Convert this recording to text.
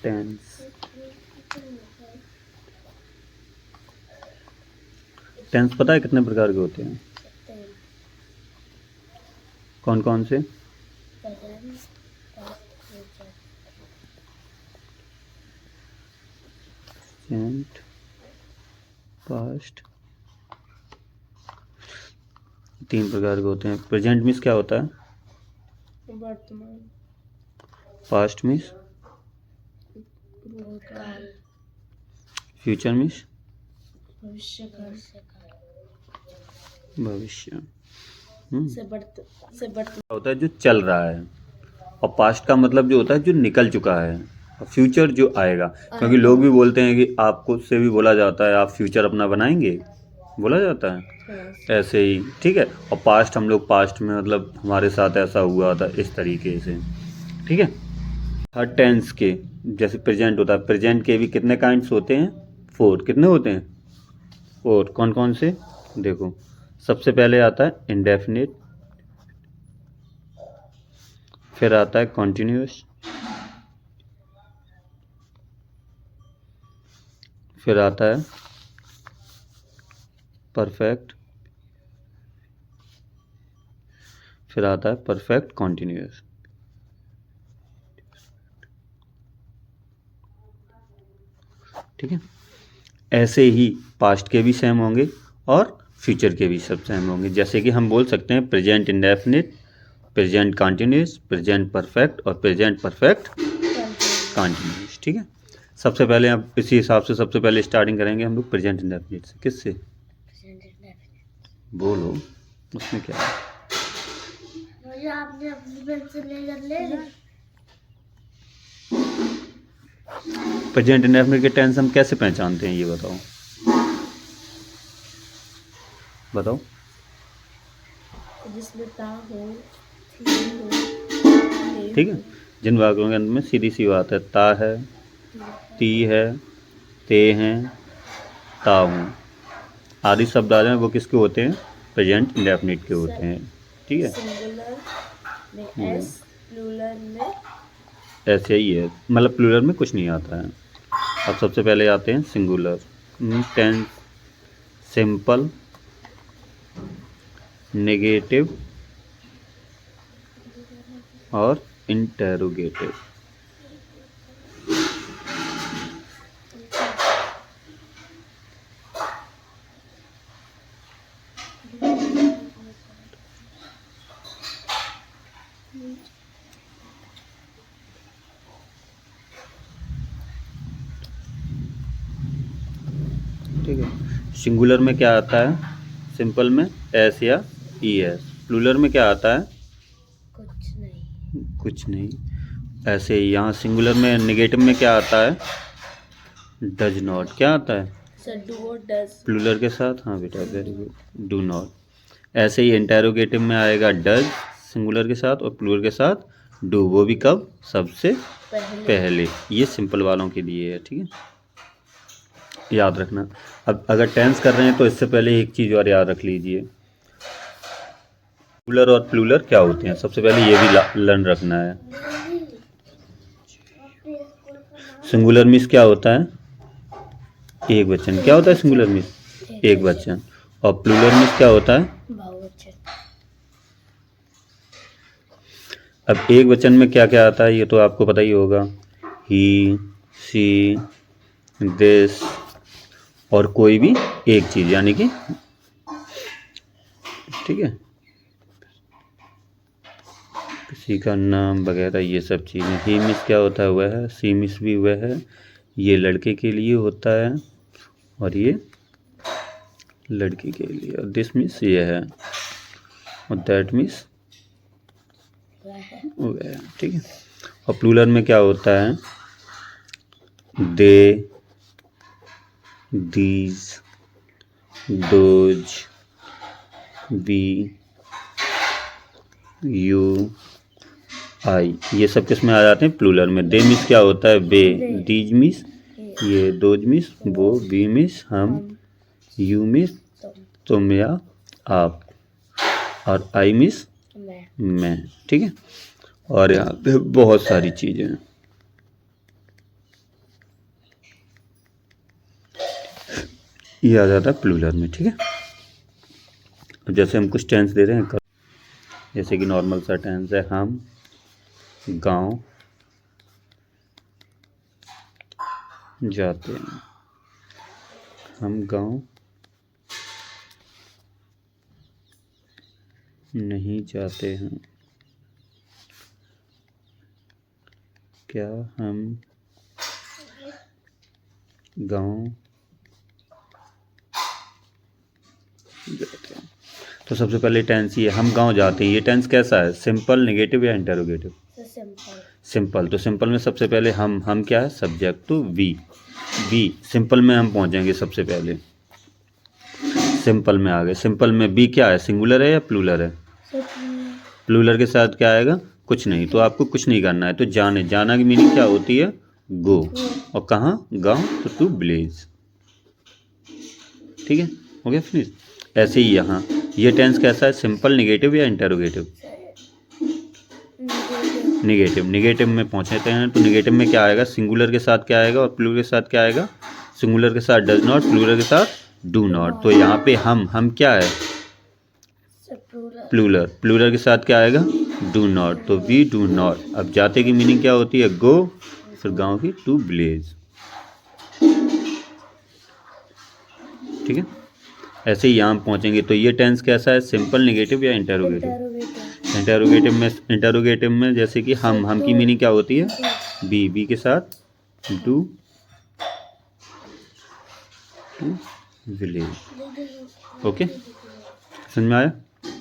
Tense. Tense पता है कितने प्रकार के होते हैं? कौन कौन से? प्रेजेंट, पास्ट, 3 प्रकार के होते हैं। प्रेजेंट मीन्स क्या होता है? वर्तमान। Past means? भूतकाल। Future means? भविष्यकाल। भविष्य। से होता है जो चल रहा है, और पास्ट का मतलब जो होता है जो निकल चुका है, और फ्यूचर जो आएगा। क्योंकि लोग भी बोलते हैं कि आपको से भी बोला जाता है आप फ्यूचर अपना बनाएंगे, बोला जाता है ऐसे ही, ठीक है। और पास्ट हम लोग पास्ट में मतलब हमारे साथ ऐसा हुआ था इस तरीके से, ठीक है। हर टेंस के जैसे प्रेजेंट होता है, प्रेजेंट के भी कितने काइंड्स होते हैं? 4। कितने होते हैं? 4। कौन कौन से? देखो, सबसे पहले आता है इंडेफिनिट, फिर आता है कॉन्टिन्यूस, फिर आता है परफेक्ट, फिर आता है परफेक्ट कॉन्टिन्यूस। ठीक है। ऐसे ही पास्ट के भी सेम होंगे और फ्यूचर के भी सब सेम होंगे। जैसे कि हम बोल सकते हैं present indefinite, present continuous, present perfect और प्रेजेंट परफेक्ट कॉन्टिन्यूस। ठीक है। सबसे पहले अब इसी हिसाब से सबसे पहले स्टार्टिंग करेंगे हम लोग प्रेजेंट इंडेफिनिट से। किससे? बोलो, उसमें क्या है? आपने अपनी पेंसिल लेकर ले। प्रेजेंट इंडेफिनिट के टेंस हम कैसे पहचानते हैं, ये बताओ बताओ। जिसमें ता हो, ठीक है। जिन वाक्यों के अंत में सीधी सी बात है, ता है, ती है, ते हैं, ता हूँ, आदि शब्द आ जाए वो किसके होते हैं? प्रेजेंट इंडेफिनिट के होते हैं। ठीक है। सिंगुलर में एस, प्लूरल में ऐसे ही है, मतलब प्लूरल में कुछ नहीं आता है। अब सबसे पहले आते हैं सिंगुलर। टेंस सिंपल, नेगेटिव और इंटेरोगेटिव। ठीक है। सिंगुलर में क्या आता है? सिंपल में एस या ई एस। प्लूरल में क्या आता है? कुछ नहीं। कुछ नहीं। ऐसे ही यहाँ सिंगुलर में नेगेटिव में क्या आता है? Does not. क्या आता है? डू और डज प्लूरल के साथ। हाँ बेटा, वेरी गुड, डू नॉट। ऐसे ही इंटेरोगेटिव में आएगा डज सिंगुलर के साथ, और प्लूरल के साथ डू। वो भी कब? सबसे पहले। ये सिंपल वालों के लिए है। ठीक है, याद रखना। अब अगर टेंस कर रहे हैं तो इससे पहले एक चीज़ और याद रख लीजिए, सिंगुलर और प्लूरल क्या होते हैं। सबसे पहले ये भी लर्न रखना है। सिंगुलर मीन्स क्या होता है? एक वचन। क्या होता है सिंगुलर मीन्स? एक वचन। और प्लूरल मीन्स क्या होता है? बहुवचन। अब एक वचन में क्या क्या आता है ये तो आपको पता ही होगा, ही, शी, दिस, और कोई भी एक चीज़, यानी कि, ठीक है, किसी का नाम वगैरह, ये सब चीज़ें। ही मिस क्या होता है? वह है। सी मिस भी वह है। ये लड़के के लिए होता है और ये लड़की के लिए। और दिस मिस ये है, और दैट मिस वह है। ठीक है। और प्लूरल में क्या होता है? दे, दीज, दोज, वी, यू, आई। ये सब किस में आ जाते हैं? प्लूरल में। दे मिस क्या होता है? वे। दीज मिस ये, दोज मिस वो, वी मिस हम, यू मिस तुम या आप, और आई मिस मैं। ठीक है। और यहाँ पे बहुत सारी चीज़ें हैं। ये आ जाता है प्लूरल में, ठीक है। अब जैसे हम कुछ टेंस दे रहे हैं, जैसे कि नॉर्मल सा टेंस है, हम गांव जाते हैं, हम गांव नहीं जाते हैं, क्या हम गांव जाते हैं। तो सबसे पहले टेंस ये हम गांव जाते हैं, ये टेंस कैसा है, सिंपल, नेगेटिव या इंटरोगेटिव? सिंपल। सिंपल। तो सिंपल में सबसे पहले हम क्या है, सब्जेक्ट, तो वी सिंपल में हम पहुंचेंगे सबसे पहले, सिंपल में आ गए। सिंपल में बी क्या है, सिंगुलर है या प्लूरल है? प्लूरल के साथ क्या आएगा, कुछ नहीं। तो आपको कुछ नहीं करना है। तो जाना की मीनिंग क्या होती है, गो। और कहाँ, गाँव, तो टू विलेज, ठीक है, हो गया फिनिश। ऐसे ही यहाँ ये टेंस कैसा है, सिंपल, नेगेटिव या इंटरोगेटिव? नेगेटिव में पहुँचते हैं। तो नेगेटिव में क्या आएगा, सिंगुलर के साथ क्या आएगा और प्लूरल के साथ क्या आएगा? सिंगुलर के साथ डज नॉट, प्लूरल के साथ डू नॉट। तो यहाँ पे हम क्या है, प्लूरल के साथ क्या आएगा, डू नॉट, तो वी डू नॉट। अब जाते की मीनिंग क्या होती है, गो, फिर गांव की टू विलेज, ठीक है। ऐसे ही यहाँ पहुँचेंगे। तो ये टेंस कैसा है, सिंपल, नेगेटिव या इंटरोगेटिव? इंटरोगेटिव में जैसे कि हम की मीनिंग क्या होती है, बी के साथ डू विलेज, ओके, समझ में आया?